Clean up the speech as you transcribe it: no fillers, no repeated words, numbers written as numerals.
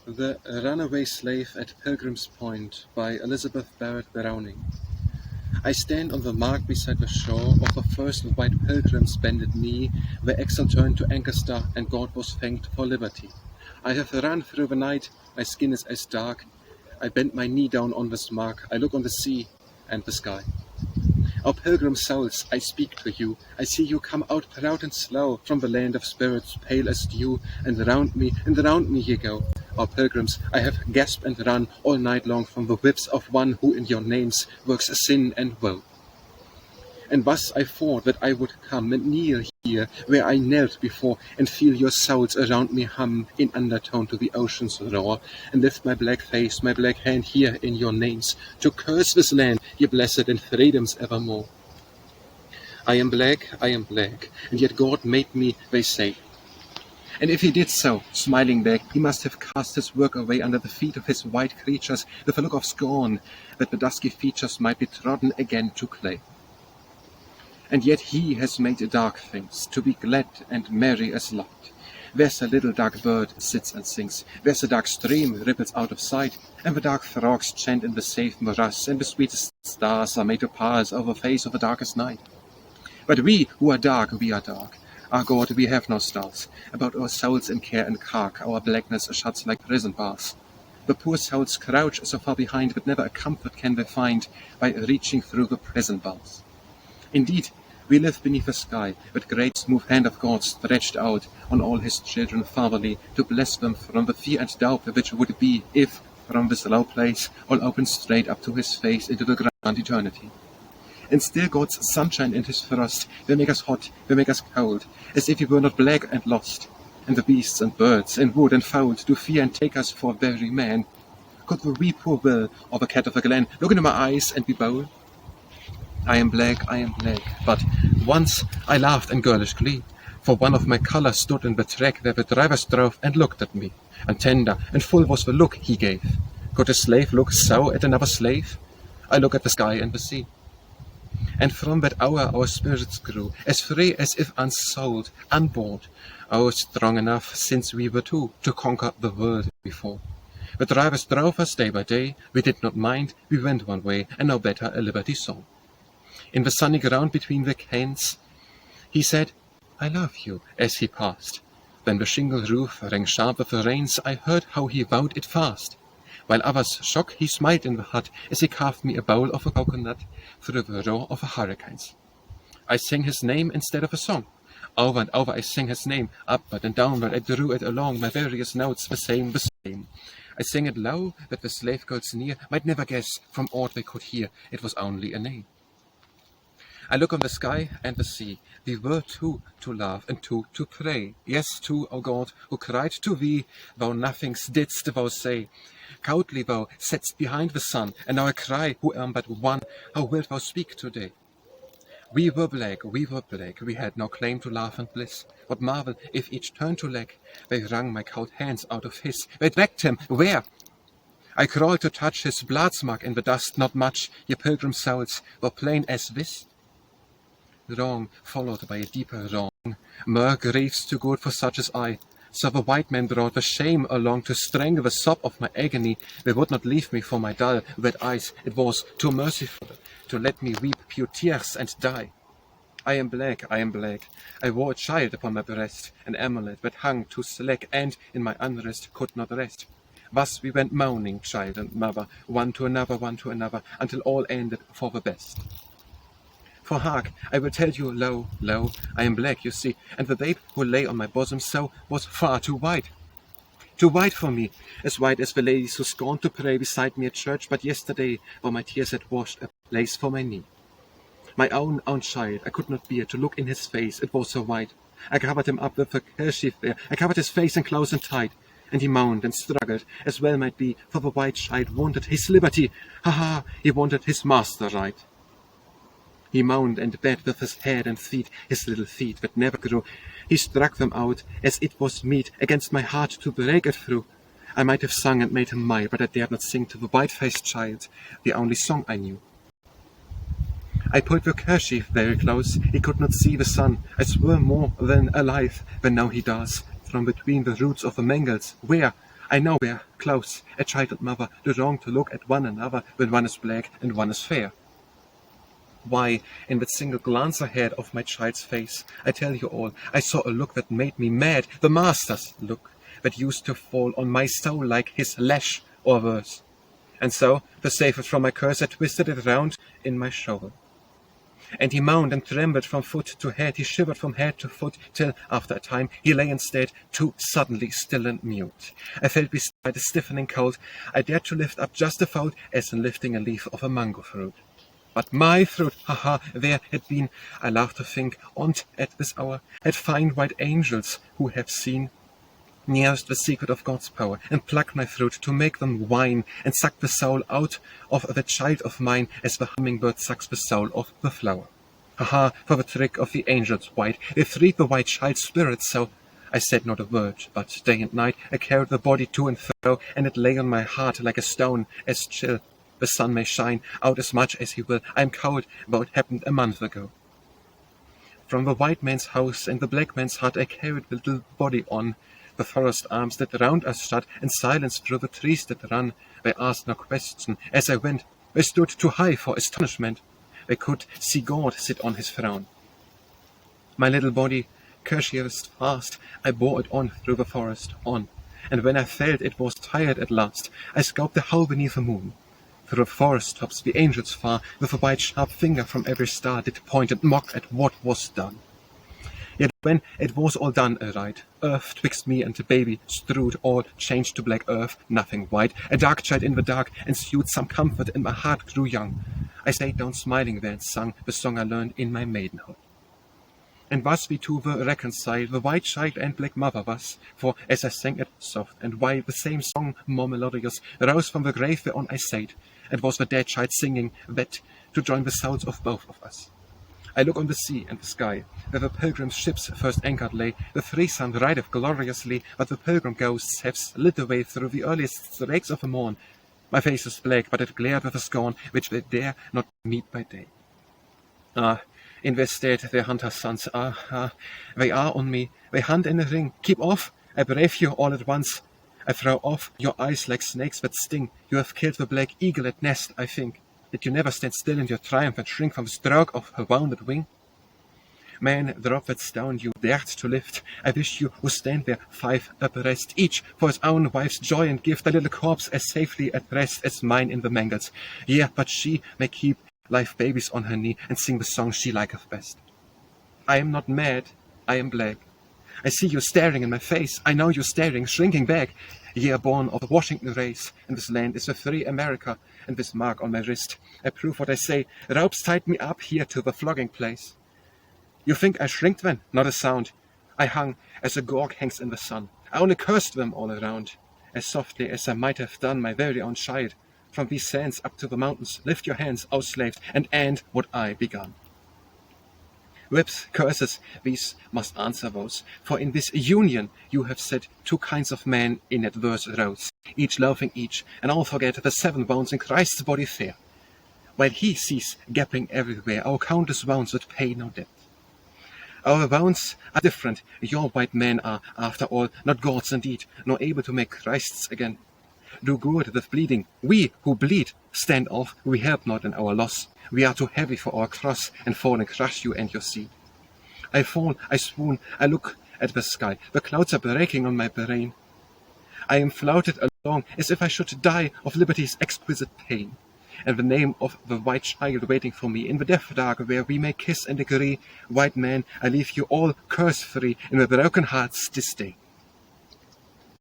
The Runaway Slave at Pilgrim's Point by Elizabeth Barrett Browning. I stand on the mark beside the shore of the first white pilgrim's bended knee, where exile turned to ancestor and God was thanked for liberty. I have run through the night, my skin is as dark. I bend my knee down on this mark, I look on the sea and the sky. O pilgrim souls, I speak to you. I see you come out proud and slow from the land of spirits pale as dew, and around me ye go. O pilgrims, I have gasped and run all night long from the whips of one who in your names works sin and woe. And thus I thought that I would come and kneel here where I knelt before, and feel your souls around me hum in undertone to the ocean's roar, and lift my black face, my black hand here in your names, to curse this land, ye blessed and freedoms evermore. I am black, and yet God made me, they say. And if he did so, smiling back, he must have cast his work away under the feet of his white creatures with a look of scorn, that the dusky features might be trodden again to clay. And yet he has made dark things, to be glad and merry as light. There's a little dark bird sits and sings, there's a dark stream ripples out of sight, and the dark frogs chant in the safe morass, and the sweetest stars are made to pass over the face of the darkest night. But we who are dark, we are dark. Our God, we have no stars. About our souls in care and cark, our blackness shuts like prison bars. The poor souls crouch so far behind, but never a comfort can they find by reaching through the prison bars. Indeed, we live beneath the sky, with great smooth hand of God stretched out on all his children fatherly, to bless them from the fear and doubt which would be if, from this low place, all opened straight up to his face into the grand eternity. And still God's sunshine and his frost, they make us hot, they make us cold, as if we were not black and lost. And the beasts and birds, and wood and fowl, do fear and take us for very man. Could the wee poor will, or the cat of the glen, look into my eyes and be bold? I am black, but once I laughed in girlish glee, for one of my colour stood in the track where the drivers drove and looked at me, and tender and full was the look he gave. Could a slave look so at another slave? I look at the sky and the sea. And from that hour our spirits grew, as free as if unsouled, unbought, strong enough, since we were two, to conquer the world before. The drivers drove us day by day, we did not mind, we went one way, and no better a liberty song. In the sunny ground between the canes, he said, I love you, as he passed. When the shingle roof rang sharp with the rains, I heard how he vowed it fast. While others shocked, he smiled in the hut, as he carved me a bowl of a coconut through the roar of the hurricanes. I sang his name instead of a song. Over and over I sang his name, upward and downward I drew it along, my various notes the same. I sang it low, that the slave girls near might never guess, from aught they could hear, it was only a name. I look on the sky and the sea. We were two to love and two to pray. Yes, two, O God, who cried to thee, thou nothings didst thou say. Cowardly thou satst behind the sun, and now I cry, who am but one, how wilt thou speak today? We were black, we had no claim to love and bliss. What marvel if each turned to leg? They wrung my cowed hands out of his. They dragged him, where? I crawled to touch his blood's mark in the dust, not much, ye pilgrim souls, were plain as this. Wrong followed by a deeper wrong. Myrrh grieves too good for such as I. So the white man brought the shame along to strangle the sob of my agony. They would not leave me for my dull, wet eyes. It was too merciful to let me weep pure tears and die. I am black. I wore a child upon my breast, an amulet that hung too slack, and in my unrest could not rest. Thus we went moaning, child and mother, one to another, until all ended for the best. For hark, I will tell you low, I am black, you see, and the babe who lay on my bosom so was far too white. Too white for me, as white as the ladies who scorned to pray beside me at church but yesterday, while my tears had washed a place for my knee. My own child, I could not bear to look in his face, it was so white. I covered him up with a kerchief there, I covered his face in close and tight, and he moaned and struggled, as well might be, for the white child wanted his liberty, ha, he wanted his master right. He moaned and beat with his head and feet, his little feet that never grew. He struck them out, as it was meet, against my heart to break it through. I might have sung and made him mild, but I dared not sing to the white-faced child, the only song I knew. I pulled the kerchief very close, he could not see the sun. I swore more than alive, when now he does, from between the roots of the mangels, where? I know we're close, a child and mother, do wrong to look at one another when one is black and one is fair. Why, in that single glance I had of my child's face, I tell you all, I saw a look that made me mad, the master's look, that used to fall on my soul like his lash or worse. And so, to save it from my curse, I twisted it round in my shovel. And he moaned and trembled from foot to head, he shivered from head to foot, till, after a time, he lay instead, too suddenly still and mute. I felt beside a stiffening cold, I dared to lift up just a fold, as in lifting a leaf of a mango fruit. But my throat, ha, there had been, I laugh to think, on't at this hour, had fine white angels who have seen nearest the secret of God's power, and plucked my throat to make them whine, and suck the soul out of the child of mine, as the hummingbird sucks the soul of the flower. Ha, for the trick of the angels white, they freed the white child's spirit so. I said not a word, but day and night I carried the body to and fro, and it lay on my heart like a stone, as chill. The sun may shine out as much as he will, I am cold, though it happened a month ago. From the white man's house and the black man's hut I carried the little body on. The forest arms that round us shut, and silence through the trees that run. They asked no question as I went. They stood too high for astonishment. They could see God sit on his throne. My little body, curiously fast, I bore it on through the forest, on. And when I felt it was tired at last, I scoped the hole beneath the moon. Through the forest tops the angels far, with a white sharp finger from every star, did point and mock at what was done. Yet when it was all done aright, earth twixt me and the baby strewed, all changed to black earth, nothing white, a dark child in the dark, ensued some comfort, and my heart grew young. I sat down smiling there and sung the song I learned in my maidenhood. And thus we two were reconciled, the white child and black mother was, for as I sang it soft and while the same song more melodious rose from the grave whereon I sate, it was the dead child singing that to join the souls of both of us. I look on the sea and the sky, where the pilgrims' ships first anchored lay. The free sun rideth gloriously, but the pilgrim ghosts have slid away through the earliest rays of the morn. My face is black, but it glared with a scorn which they dare not meet by day. In their stead their hunter sons, they are on me, they hunt in a ring. Keep off, I brave you all at once. I throw off your eyes like snakes that sting. You have killed the black eagle at nest, I think. Did you never stand still in your triumph and shrink from the stroke of her wounded wing? Man, drop that stone you dared to lift. I wish you would stand there 5 abreast, each for his own wife's joy and gift, a little corpse as safely at rest as mine in the mangles. Yeah, but she may keep live babies on her knee and sing the song she liketh best. I am not mad, I am black. I see you staring in my face. I know you staring, shrinking back. Ye are born of the Washington race, and this land is a free America, and this mark on my wrist, I prove what I say. Ropes tied me up here to the flogging place. You think I shrinked then? Not a sound. I hung as a gorg hangs in the sun. I only cursed them all around, as softly as I might have done my very own child. From these sands up to the mountains, lift your hands, O slaves, and end what I begun. Whips, curses, these must answer those, for in this union you have set 2 kinds of men in adverse roads, each loathing each, and all forget the 7 bones in Christ's body fair. While he sees gaping everywhere, our countless wounds that pay no debt. Our wounds are different, your white men are, after all, not gods indeed, nor able to make Christs again. Do good with bleeding, we who bleed, stand off, we help not in our loss. We are too heavy for our cross, and fall and crush you and your seed. I fall, I swoon, I look at the sky, the clouds are breaking on my brain. I am flouted along as if I should die of liberty's exquisite pain. And the name of the white child waiting for me in the death dark where we may kiss and agree. White man, I leave you all curse-free in the broken heart's disdain.